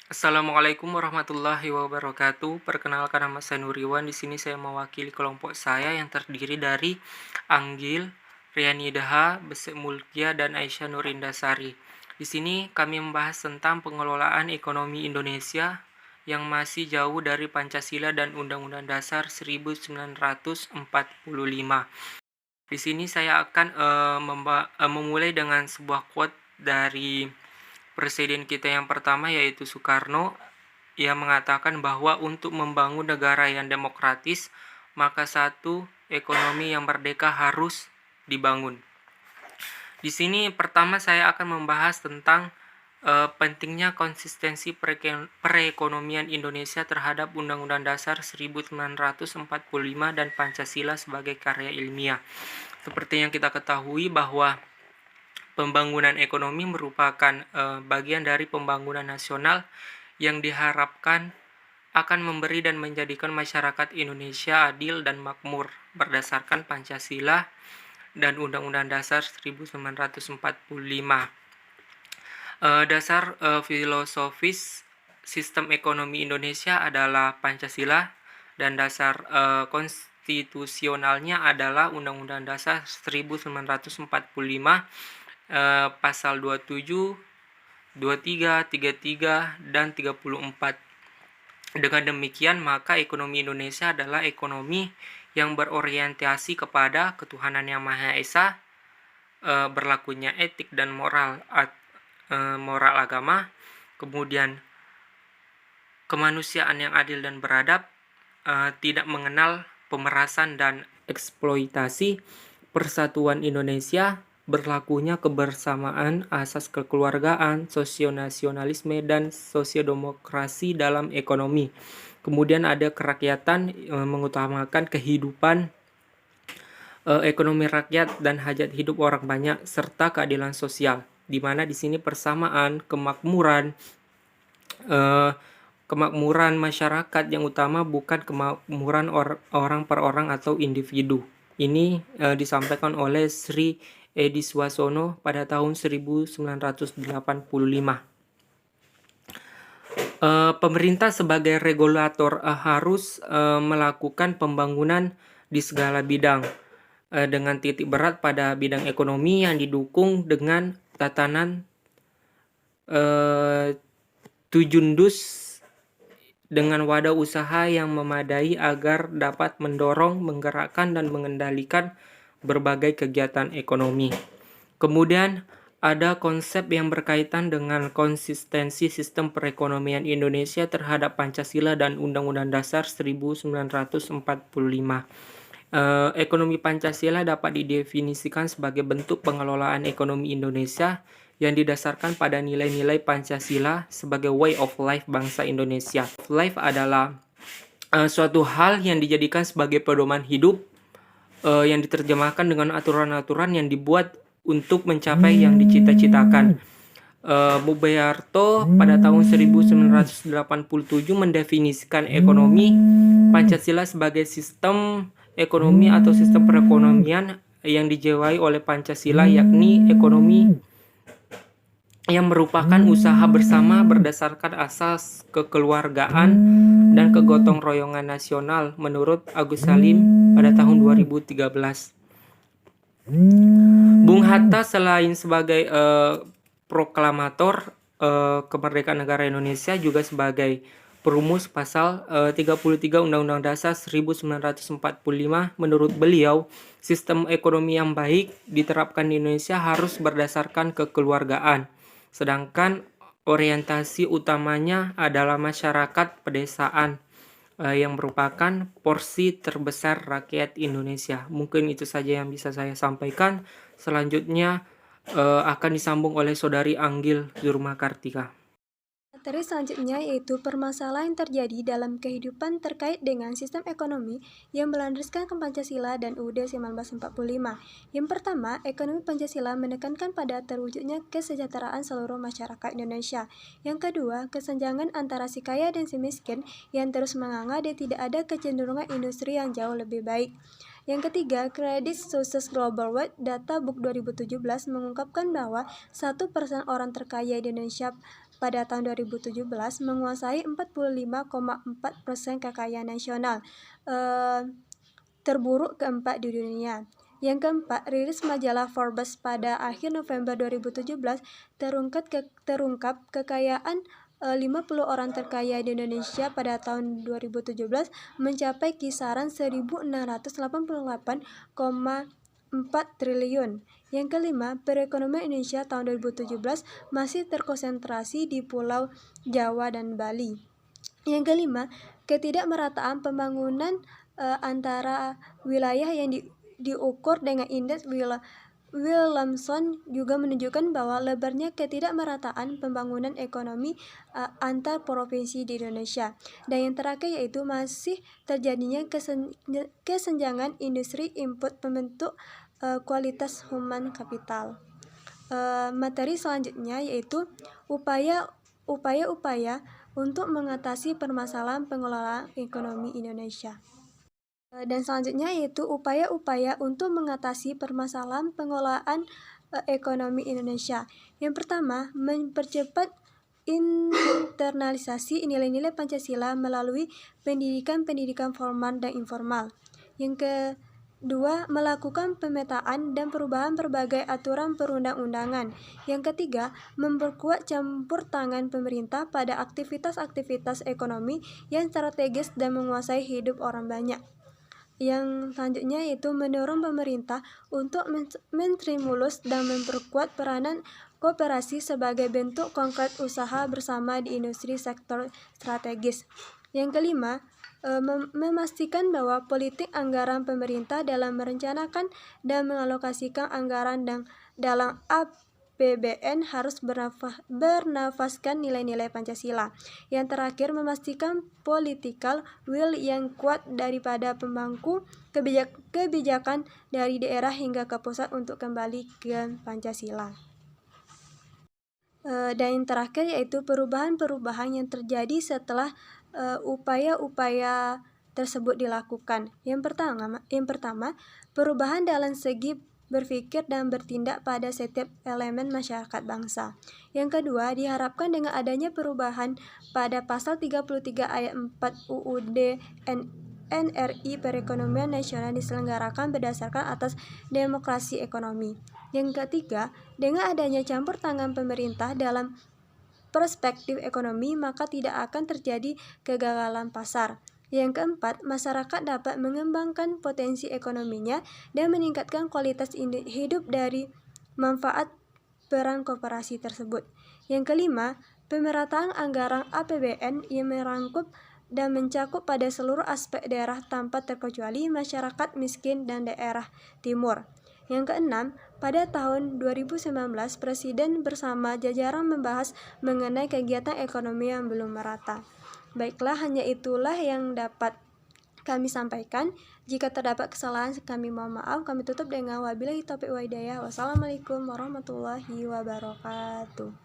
Assalamualaikum warahmatullahi wabarakatuh. Perkenalkan, nama saya Nuriwan. Di sini saya mewakili kelompok saya yang terdiri dari Anggil, Riani Daha, Besek Mulkia, dan Aisyah Nurindasari. Di sini kami membahas tentang pengelolaan ekonomi Indonesia yang masih jauh dari Pancasila dan Undang-Undang Dasar 1945. Di sini saya akan memulai dengan sebuah quote dari Presiden kita yang pertama, yaitu Soekarno. Ia mengatakan bahwa untuk membangun negara yang demokratis, maka satu, ekonomi yang merdeka harus dibangun. Di sini pertama saya akan membahas tentang pentingnya konsistensi perekonomian Indonesia terhadap Undang-Undang Dasar 1945 dan Pancasila sebagai karya ilmiah. Seperti yang kita ketahui bahwa pembangunan ekonomi merupakan bagian dari pembangunan nasional yang diharapkan akan memberi dan menjadikan masyarakat Indonesia adil dan makmur berdasarkan Pancasila dan Undang-Undang Dasar 1945. Dasar filosofis sistem ekonomi Indonesia adalah Pancasila, dan dasar konstitusionalnya adalah Undang-Undang Dasar 1945, pasal 27, 23, 33, dan 34. Dengan demikian, maka ekonomi Indonesia adalah ekonomi yang berorientasi kepada ketuhanan yang Maha Esa, berlakunya etik dan moral agama, kemudian kemanusiaan yang adil dan beradab, tidak mengenal pemerasan dan eksploitasi, persatuan Indonesia, berlakunya kebersamaan, asas kekeluargaan, sosionasionalisme, dan sosiodemokrasi dalam ekonomi. Kemudian ada kerakyatan, mengutamakan kehidupan ekonomi rakyat dan hajat hidup orang banyak, serta keadilan sosial, di mana di sini persamaan, kemakmuran masyarakat yang utama, bukan kemakmuran orang per orang atau individu. Ini disampaikan oleh Sri Edi Suasono pada tahun 1985. Pemerintah sebagai regulator harus melakukan pembangunan di segala bidang, dengan titik berat pada bidang ekonomi yang didukung dengan tatanan Tujundus dengan wadah usaha yang memadai agar dapat mendorong, menggerakkan, dan mengendalikan berbagai kegiatan ekonomi. Kemudian ada konsep yang berkaitan dengan konsistensi sistem perekonomian Indonesia terhadap Pancasila dan Undang-Undang Dasar 1945. Ekonomi Pancasila dapat didefinisikan sebagai bentuk pengelolaan ekonomi Indonesia yang didasarkan pada nilai-nilai Pancasila sebagai way of life bangsa Indonesia. Life adalah suatu hal yang dijadikan sebagai pedoman hidup, yang diterjemahkan dengan aturan-aturan yang dibuat untuk mencapai yang dicita-citakan. Mubayarto pada tahun 1987 mendefinisikan ekonomi Pancasila sebagai sistem ekonomi atau sistem perekonomian yang dijiwai oleh Pancasila, yakni ekonomi yang merupakan usaha bersama berdasarkan asas kekeluargaan dan kegotong royongan nasional, menurut Agus Salim pada tahun 2013. Bung Hatta selain sebagai proklamator kemerdekaan negara Indonesia, juga sebagai perumus pasal 33 Undang-Undang Dasar 1945. Menurut beliau, sistem ekonomi yang baik diterapkan di Indonesia harus berdasarkan kekeluargaan, sedangkan orientasi utamanya adalah masyarakat pedesaan, yang merupakan porsi terbesar rakyat Indonesia. Mungkin itu saja yang bisa saya sampaikan. Selanjutnya akan disambung oleh Saudari Anggil Zurmakartika. Materi selanjutnya yaitu permasalahan yang terjadi dalam kehidupan terkait dengan sistem ekonomi yang berlandaskan ke Pancasila dan UUD 1945. Yang pertama, ekonomi Pancasila menekankan pada terwujudnya kesejahteraan seluruh masyarakat Indonesia. Yang kedua, kesenjangan antara si kaya dan si miskin yang terus menganga dan tidak ada kecenderungan industri yang jauh lebih baik. Yang ketiga, Credit Success Global World Data Book 2017 mengungkapkan bahwa 1% orang terkaya di Indonesia pada tahun 2017 menguasai 45,4% kekayaan nasional, terburuk keempat di dunia. Yang keempat, rilis majalah Forbes pada akhir November 2017 terungkap kekayaan 50 orang terkaya di Indonesia pada tahun 2017 mencapai kisaran 1.688,4 triliun. Yang kelima, perekonomian Indonesia tahun 2017 masih terkonsentrasi di Pulau Jawa dan Bali. Yang kelima, ketidakmerataan pembangunan antara wilayah yang diukur dengan indeks Williamson juga menunjukkan bahwa lebarnya ketidakmerataan pembangunan ekonomi antar provinsi di Indonesia. Dan yang terakhir yaitu masih terjadinya kesenjangan industri input pembentuk kualitas human capital. Materi selanjutnya yaitu upaya-upaya untuk mengatasi permasalahan pengelolaan ekonomi Indonesia. Dan selanjutnya yaitu upaya-upaya untuk mengatasi permasalahan pengelolaan ekonomi Indonesia. Yang pertama, mempercepat internalisasi nilai-nilai Pancasila melalui pendidikan formal dan informal. Yang kedua, melakukan pemetaan dan perubahan berbagai aturan perundang-undangan. Yang ketiga, memperkuat campur tangan pemerintah pada aktivitas-aktivitas ekonomi yang strategis dan menguasai hidup orang banyak. Yang selanjutnya yaitu mendorong pemerintah untuk menstimulus dan memperkuat peranan kooperasi sebagai bentuk konkret usaha bersama di industri sektor strategis. Yang kelima, memastikan bahwa politik anggaran pemerintah dalam merencanakan dan mengalokasikan anggaran dan dalam APBN harus bernafaskan nilai-nilai Pancasila. Yang terakhir, memastikan political will yang kuat daripada pemangku kebijakan dari daerah hingga ke pusat untuk kembali ke Pancasila. Dan yang terakhir yaitu perubahan-perubahan yang terjadi setelah upaya-upaya tersebut dilakukan. Yang pertama, perubahan dalam segi berpikir dan bertindak pada setiap elemen masyarakat bangsa. Yang kedua, diharapkan dengan adanya perubahan pada pasal 33 ayat 4 UUD NRI perekonomian nasional diselenggarakan berdasarkan atas demokrasi ekonomi. Yang ketiga, dengan adanya campur tangan pemerintah dalam perspektif ekonomi, maka tidak akan terjadi kegagalan pasar. Yang keempat, masyarakat dapat mengembangkan potensi ekonominya dan meningkatkan kualitas hidup dari manfaat peran koperasi tersebut. Yang kelima, pemerataan anggaran APBN yang merangkup dan mencakup pada seluruh aspek daerah tanpa terkecuali masyarakat miskin dan daerah timur. Yang keenam, pada tahun 2019, Presiden bersama jajaran membahas mengenai kegiatan ekonomi yang belum merata. Baiklah, hanya itulah yang dapat kami sampaikan. Jika terdapat kesalahan, kami mohon maaf. Kami tutup dengan wabillahi taufiq wa hidayah. Wassalamualaikum warahmatullahi wabarakatuh.